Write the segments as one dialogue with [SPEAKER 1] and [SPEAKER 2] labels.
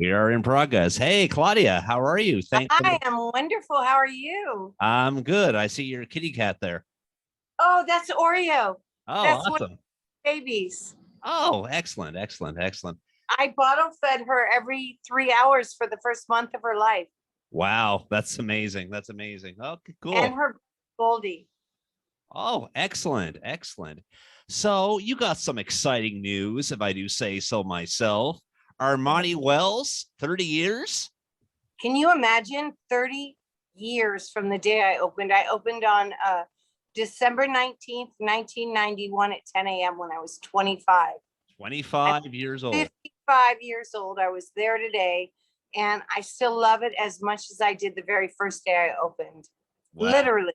[SPEAKER 1] We are in progress. Hey, Claudia, how are you? Thanks.
[SPEAKER 2] I am wonderful. How are you?
[SPEAKER 1] I'm good. I see your kitty cat there.
[SPEAKER 2] Oh, that's Oreo.
[SPEAKER 1] Oh,
[SPEAKER 2] That's one of
[SPEAKER 1] awesome.
[SPEAKER 2] the babies.
[SPEAKER 1] Oh, excellent, excellent, excellent.
[SPEAKER 2] I bottle fed her every 3 hours for the first month of her life,
[SPEAKER 1] Wow, that's amazing. That's amazing. Okay,
[SPEAKER 2] and
[SPEAKER 1] cool.
[SPEAKER 2] her Goldie.
[SPEAKER 1] Oh, excellent, excellent. So you got some exciting news, if I do say so myself. Armani Wells, 30 years?
[SPEAKER 2] Can you imagine 30 years from the day I opened? I opened on December 19th, 1991 at 10 a.m. when I was 25. I'm
[SPEAKER 1] 25 years old.
[SPEAKER 2] 55 years old. I was there today, and I still love it as much as I did the very first day I opened.
[SPEAKER 1] Wow.
[SPEAKER 2] Literally.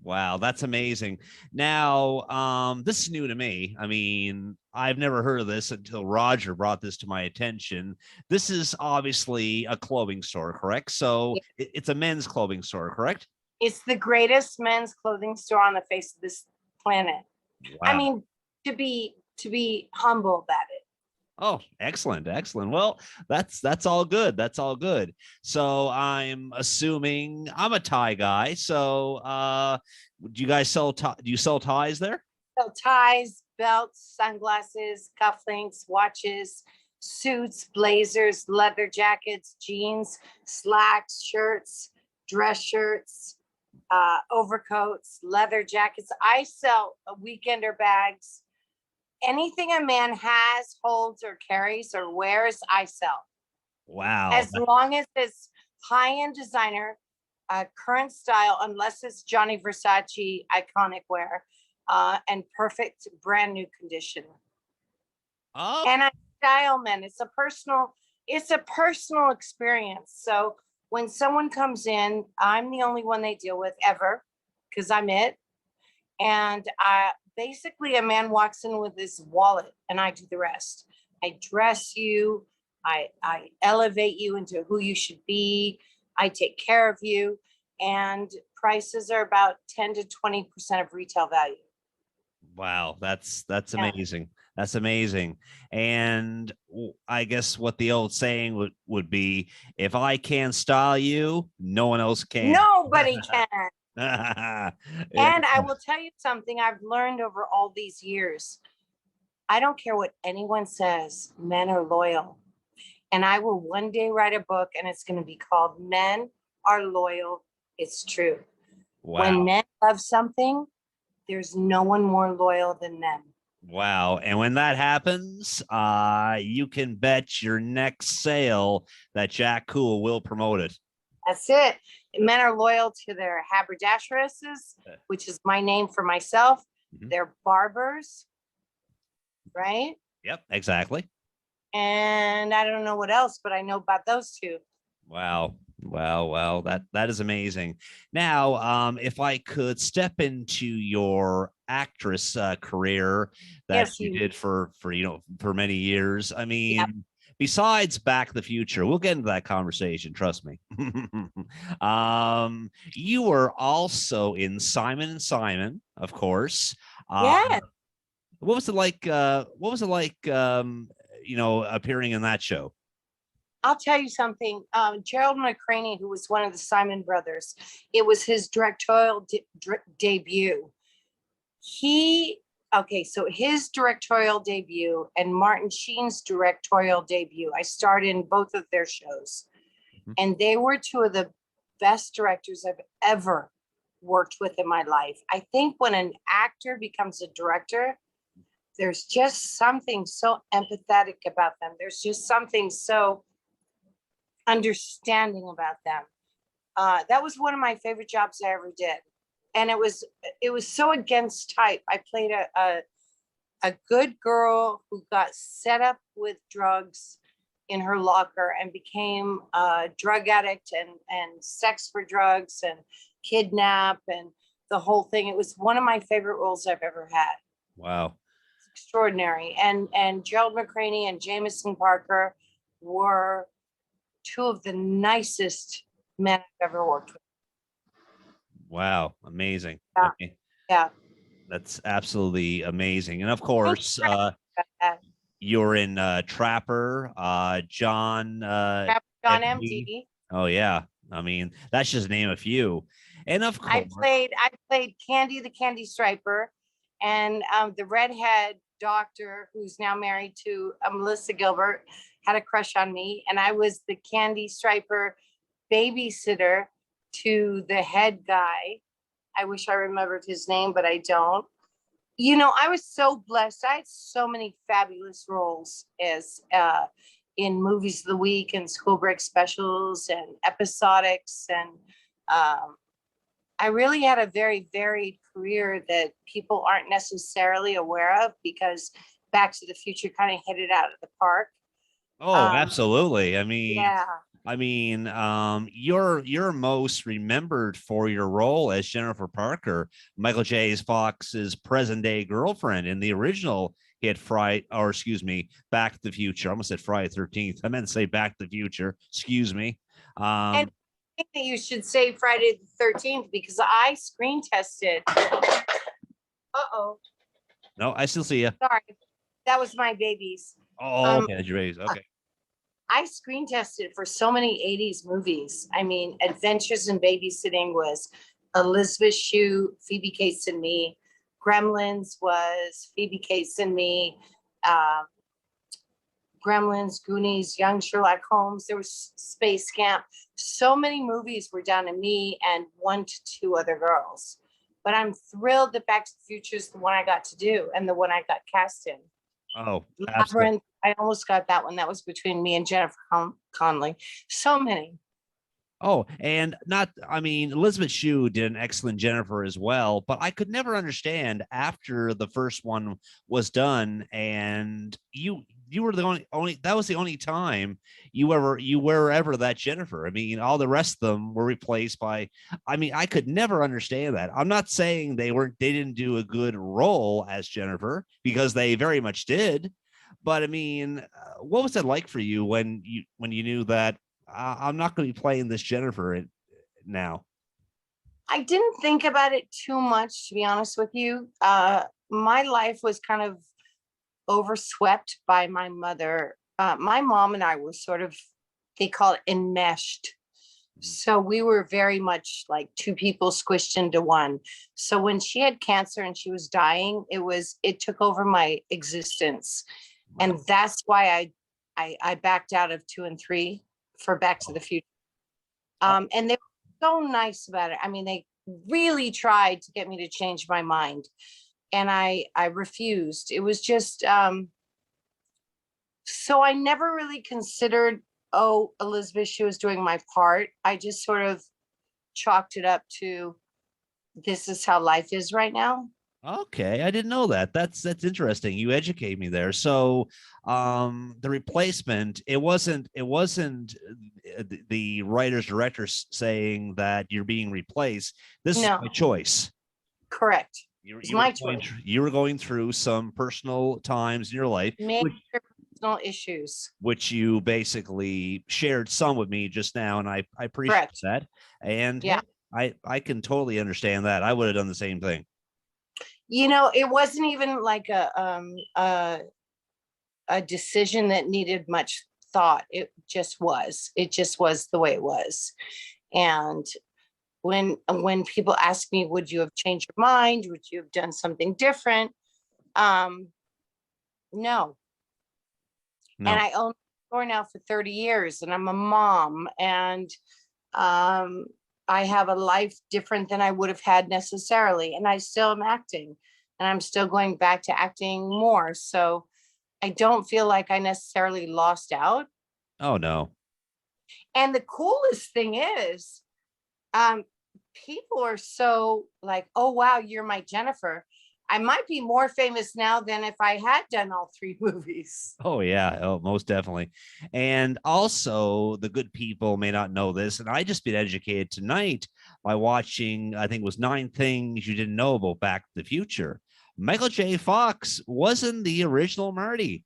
[SPEAKER 1] Wow, that's amazing. Now, this is new to me. I mean, I've never heard of this until Roger brought this to my attention. This is obviously a clothing store, correct? So it's a men's clothing store, correct?
[SPEAKER 2] It's the greatest men's clothing store on the face of this planet. I
[SPEAKER 1] Wow.
[SPEAKER 2] mean, to be humble about it.
[SPEAKER 1] Oh, excellent, excellent. Well, that's all good. That's all good. So I'm assuming I'm a tie guy. So do you guys sell do you sell ties there?
[SPEAKER 2] So ties, belts, sunglasses, cufflinks, watches, suits, blazers, leather jackets, jeans, slacks, shirts, dress shirts, overcoats, leather jackets. I sell weekender bags. Anything a man has, holds, or carries or wears, I sell.
[SPEAKER 1] Wow.
[SPEAKER 2] As long as it's high-end designer, current style, unless it's Johnny Versace iconic wear, and perfect brand new condition.
[SPEAKER 1] Oh,
[SPEAKER 2] And I style men. It's a personal experience. So when someone comes in, I'm the only one they deal with ever because I'm it. And basically, a man walks in with his wallet, and I do the rest. I dress you, I elevate you into who you should be, I take care of you, and prices are about 10 to 20% of retail value.
[SPEAKER 1] wow, that's
[SPEAKER 2] Yeah.
[SPEAKER 1] amazing. That's amazing. And I guess what the old saying would be, if I can't style you, no one else can.
[SPEAKER 2] Nobody can.
[SPEAKER 1] Yeah.
[SPEAKER 2] And I will tell you something I've learned over all these years. I don't care what anyone says, men are loyal. And I will one day write a book, and it's going to be called Men Are Loyal. It's true. When
[SPEAKER 1] Wow.
[SPEAKER 2] men love something, there's no one more loyal than them.
[SPEAKER 1] Wow. And when that happens, you can bet your next sale that Jack Cool will promote it.
[SPEAKER 2] That's it. Men are loyal to their haberdasheresses, which is my name for myself.
[SPEAKER 1] Mhm.
[SPEAKER 2] They're barbers, right?
[SPEAKER 1] Yep, exactly.
[SPEAKER 2] And I don't know what else, but I know about those two.
[SPEAKER 1] Wow. Wow, wow, that is amazing. Now, if I could step into your actress career that
[SPEAKER 2] Yes,
[SPEAKER 1] you
[SPEAKER 2] you.
[SPEAKER 1] did for for many years. I
[SPEAKER 2] Yeah.
[SPEAKER 1] mean, besides Back to the Future, we'll get into that conversation, trust me. You were also in Simon and Simon, of course.
[SPEAKER 2] Yeah.
[SPEAKER 1] What was it like what was it like appearing in that show?
[SPEAKER 2] I'll tell you something. Gerald McCraney, who was one of the Simon brothers, it was his directorial debut. He, okay, so his directorial debut and Martin Sheen's directorial debut, I starred in both of their shows.
[SPEAKER 1] Mhm.
[SPEAKER 2] And they were two of the best directors I've ever worked with in my life. I think when an actor becomes a director, there's just something so empathetic about them. There's just something so understanding about them. That was one of my favorite jobs I ever did, and it was so against type. I played a good girl who got set up with drugs in her locker and became a drug addict and sex for drugs and kidnap and the whole thing. It was one of my favorite roles I've ever had.
[SPEAKER 1] Wow.
[SPEAKER 2] It's extraordinary. And Gerald McCraney and Jameson Parker were two of the nicest men I've ever worked with.
[SPEAKER 1] Wow, amazing.
[SPEAKER 2] Yeah,
[SPEAKER 1] Okay.
[SPEAKER 2] yeah.
[SPEAKER 1] That's absolutely amazing. And of
[SPEAKER 2] Thank you
[SPEAKER 1] course,
[SPEAKER 2] for asking about that.
[SPEAKER 1] You're in Trapper, John
[SPEAKER 2] John
[SPEAKER 1] MD.
[SPEAKER 2] MD.
[SPEAKER 1] Oh yeah. I mean, that's just name a few. And of course,
[SPEAKER 2] I played Candy the Candy Striper, and the redhead doctor who's now married to Melissa Gilbert had a crush on me, and I was the Candy Striper babysitter to the head guy. I wish I remembered his name, but I don't. You know, I was so blessed. I had so many fabulous roles as in movies of the week and school break specials and episodics, and I really had a very varied career that people aren't necessarily aware of, because Back to the Future kind of hit it out of the park.
[SPEAKER 1] oh, absolutely. I mean,
[SPEAKER 2] Yeah.
[SPEAKER 1] you're most remembered for your role as Jennifer Parker, Michael J. Fox's present day girlfriend in the original hit Friday, or excuse me, Back to the Future. I almost said Friday 13th. I meant to say Back to the Future. Excuse me.
[SPEAKER 2] And I think that you should say Friday the 13th, because I screen tested. Uh-oh.
[SPEAKER 1] No, I still see you.
[SPEAKER 2] Sorry. That was my babies.
[SPEAKER 1] Oh, okay, that's your babies. Okay.
[SPEAKER 2] I screen tested for so many 80s movies. I mean, Adventures in Babysitting was Elizabeth Shue, Phoebe Cates and Me. Gremlins was Phoebe Cates and Me. Uh, Gremlins, Goonies, Young Sherlock Holmes. There was Space Camp. So many movies were down to me and 1 to 2 other girls. But I'm thrilled that Back to the Future is the one I got to do and the one I got cast in.
[SPEAKER 1] Oh, absolutely.
[SPEAKER 2] Labyrinth, I almost got that one. That was between me and Jennifer Connelly. So many.
[SPEAKER 1] Oh, and not, I mean, Elizabeth Shue did an excellent Jennifer as well, but I could never understand after the first one was done, and you were the only that was the only time you were ever that Jennifer. I mean, all the rest of them were replaced by, I mean, I could never understand that. I'm not saying they didn't do a good role as Jennifer, because they very much did, but I mean, what was it like for you when you knew that I'm not going to be playing this Jennifer now?
[SPEAKER 2] I didn't think about it too much, to be honest with you. My life was kind of overswept by my mother. My mom and I were sort of, they call it enmeshed. So we were very much like two people squished into one. So when she had cancer and she was dying, it took over my existence. And that's why I backed out of 2 and 3 for Back to the Future. And they were so nice about it. I mean, they really tried to get me to change my mind, and I refused. It was just so I never really considered, oh, Elizabeth, she was doing my part. I just sort of chalked it up to, this is how life is right now.
[SPEAKER 1] Okay, I didn't know that. That's interesting. You educate me there. So, the replacement, it wasn't the writers directors saying that you're being replaced. This is
[SPEAKER 2] No,
[SPEAKER 1] my choice.
[SPEAKER 2] correct.
[SPEAKER 1] You,
[SPEAKER 2] It's
[SPEAKER 1] you were
[SPEAKER 2] my
[SPEAKER 1] going
[SPEAKER 2] choice.
[SPEAKER 1] you were going through some personal times in your life,
[SPEAKER 2] Major personal issues.
[SPEAKER 1] which you basically shared some with me just now, and I appreciate
[SPEAKER 2] Correct.
[SPEAKER 1] that. And hey,
[SPEAKER 2] Yeah.
[SPEAKER 1] I can totally understand that. I would have done the same thing.
[SPEAKER 2] You know, it wasn't even like a decision that needed much thought. It just was. It just was the way it was. And when people ask me, would you have changed your mind? Would you have done something different? Um, no. And
[SPEAKER 1] No.
[SPEAKER 2] I own a store now for 30 years, and I'm a mom, and um, I have a life different than I would have had necessarily. And I still am acting, and I'm still going back to acting more. So I don't feel like I necessarily lost out.
[SPEAKER 1] Oh no.
[SPEAKER 2] And the coolest thing is, um, people are so like, oh, wow, you're my Jennifer. I might be more famous now than if I had done all 3 movies.
[SPEAKER 1] Oh yeah, oh, most definitely. And also, the good people may not know this, and I just been educated tonight by watching, I think it was 9 Things You Didn't Know About Back to the Future. Michael J. Fox wasn't the original Marty.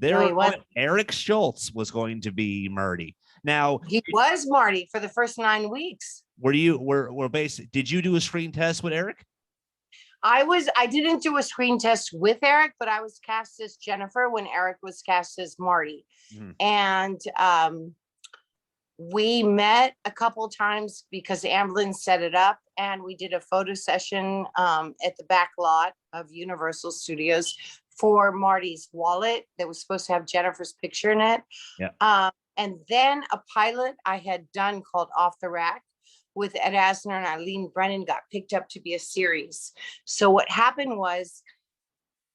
[SPEAKER 2] No, he wasn't.
[SPEAKER 1] Eric Schultz was going to be Marty. Now,
[SPEAKER 2] He was Marty for the first 9 weeks.
[SPEAKER 1] were basically, did you do a screen test with Eric?
[SPEAKER 2] I didn't do a screen test with Eric, but I was cast as Jennifer when Eric was cast as Marty.
[SPEAKER 1] Mhm.
[SPEAKER 2] And we met a couple times because Amblin set it up, and we did a photo session at the back lot of Universal Studios for Marty's wallet that was supposed to have Jennifer's picture in it.
[SPEAKER 1] Yeah.
[SPEAKER 2] And then a pilot I had done called Off the Rack with Ed Asner and Eileen Brennan got picked up to be a series. So what happened was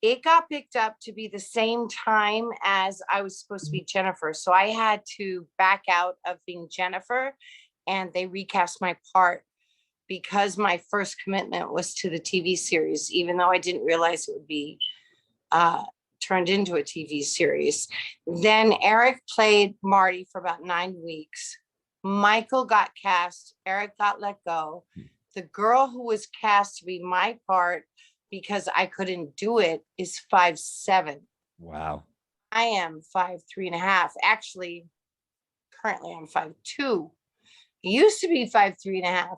[SPEAKER 2] it got picked up to be the same time as I was supposed to be Jennifer. So I had to back out of being Jennifer, and they recast my part because my first commitment was to the TV series, even though I didn't realize it would be turned into a TV series. Then Eric played Marty for about 9 weeks. Michael got cast, Eric got let go. The girl who was cast to be my part, because I couldn't do it, is 5'7".
[SPEAKER 1] Wow.
[SPEAKER 2] I am 5'3.5". Actually, currently I'm 5'2". Used to be 5'3.5".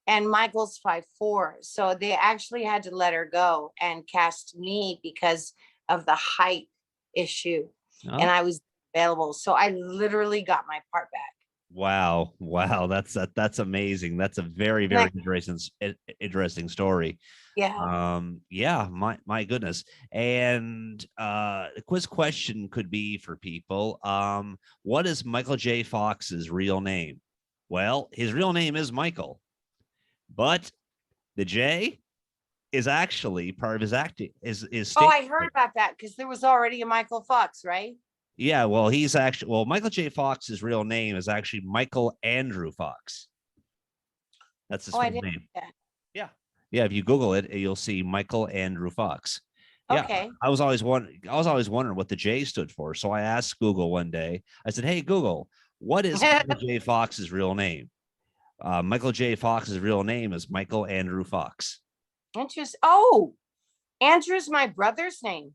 [SPEAKER 2] And Michael's 5'4". So they actually had to let her go and cast me because of the height issue.
[SPEAKER 1] Oh.
[SPEAKER 2] And I was available. So I literally got my part back.
[SPEAKER 1] Wow. That's amazing. That's a very, very interesting story.
[SPEAKER 2] Yeah.
[SPEAKER 1] Yeah, my goodness. And the quiz question could be for people. What is Michael J. Fox's real name? Well, his real name is Michael, but the J is actually part of his acting is
[SPEAKER 2] Oh, I heard about that because there was already a Michael Fox, right?
[SPEAKER 1] Yeah, well, Michael J. Fox's real name is actually Michael Andrew Fox. That's his full name. Yeah. Yeah, if you Google it, you'll see Michael Andrew Fox. Yeah.
[SPEAKER 2] Okay.
[SPEAKER 1] I was always wondering what the J stood for. So I asked Google one day, I said, "Hey, Google, what is Michael J. Fox's real name?" Michael J. Fox's real name is Michael Andrew Fox.
[SPEAKER 2] Interesting. Oh, Andrew's my brother's name.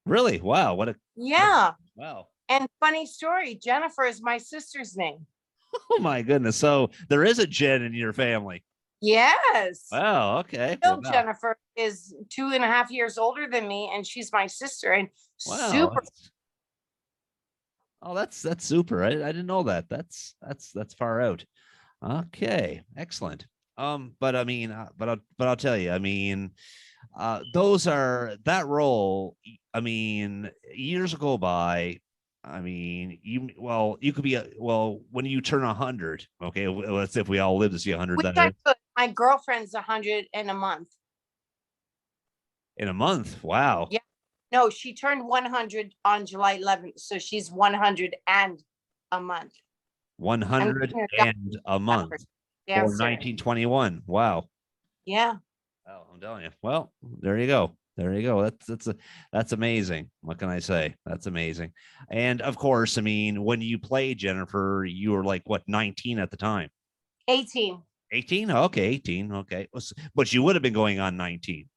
[SPEAKER 1] Really? Wow.
[SPEAKER 2] Yeah.
[SPEAKER 1] Wow.
[SPEAKER 2] And funny story, Jennifer is my sister's name.
[SPEAKER 1] Oh my goodness. So there is a Jen in your family.
[SPEAKER 2] Yes.
[SPEAKER 1] Wow. Okay.
[SPEAKER 2] Well, Jennifer is 2.5 years older than me, and she's my sister. And super.
[SPEAKER 1] Oh, that's super. I didn't know that. That's far out. Okay, excellent. But I mean, but I'll tell you, I mean, that role, I mean, years go by. I mean, you could be when you turn 100. Okay, let's say if we all live to see 100.
[SPEAKER 2] My girlfriend's 100 in a month.
[SPEAKER 1] In a month? Wow.
[SPEAKER 2] Yeah. No, she turned 100 on July 11th, so she's 100 and a month.
[SPEAKER 1] 100 and a month. Or 1921. Wow.
[SPEAKER 2] Yeah.
[SPEAKER 1] Oh, I'm telling you. Well, there you go. There you go. That's amazing. What can I say? That's amazing. And of course, I mean, when you played Jennifer, you were like what, 19 at the time?
[SPEAKER 2] 18.
[SPEAKER 1] 18? Okay, 18. Okay. But you would have been going on 19.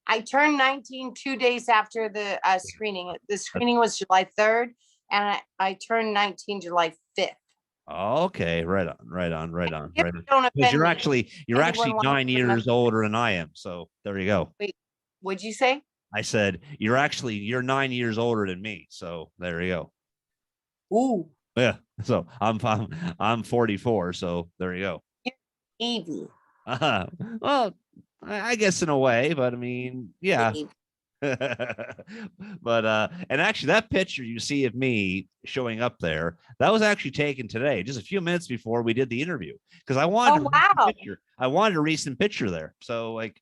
[SPEAKER 2] I turned 19 2 days after the screening. The screening was July 3rd, and I turned 19 July 5th.
[SPEAKER 1] Okay, right on.
[SPEAKER 2] Because
[SPEAKER 1] you're actually 9 years older than I am. So there you go.
[SPEAKER 2] Wait, what'd you say?
[SPEAKER 1] I said you're 9 years older than me. So there you go.
[SPEAKER 2] Ooh.
[SPEAKER 1] Yeah. So I'm 44. So there you go.
[SPEAKER 2] Evie.
[SPEAKER 1] Well, I guess in a way, but I mean, yeah. But and actually that picture you see of me showing up there, that was actually taken today, just a few minutes before we did the interview, because I wanted I wanted a recent picture there. So like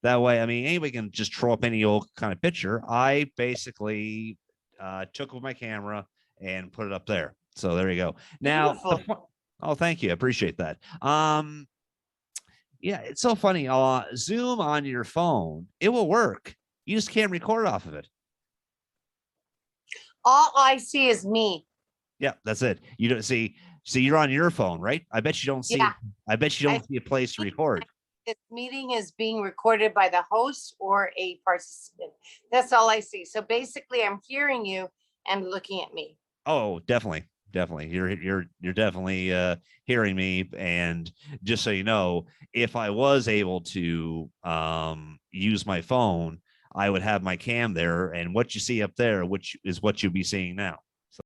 [SPEAKER 1] that way, I mean, anybody can just throw up any old kind of picture. I basically took with my camera and put it up there. So there you go. Now, oh, thank you. I appreciate that. Yeah, it's so funny. Zoom on your phone, it will work. You just can't record off of it.
[SPEAKER 2] All I see is me.
[SPEAKER 1] Yeah, that's it. You don't see you're on your phone, right? I bet you don't see. Yeah. I bet you don't see a place to record.
[SPEAKER 2] This meeting is being recorded by the host or a participant. That's all I see. So basically, I'm hearing you and looking at me.
[SPEAKER 1] Oh, definitely. definitely. You're definitely hearing me. And just so you know, if I was able to use my phone, I would have my cam there, and what you see up there, which is what you'll be seeing now.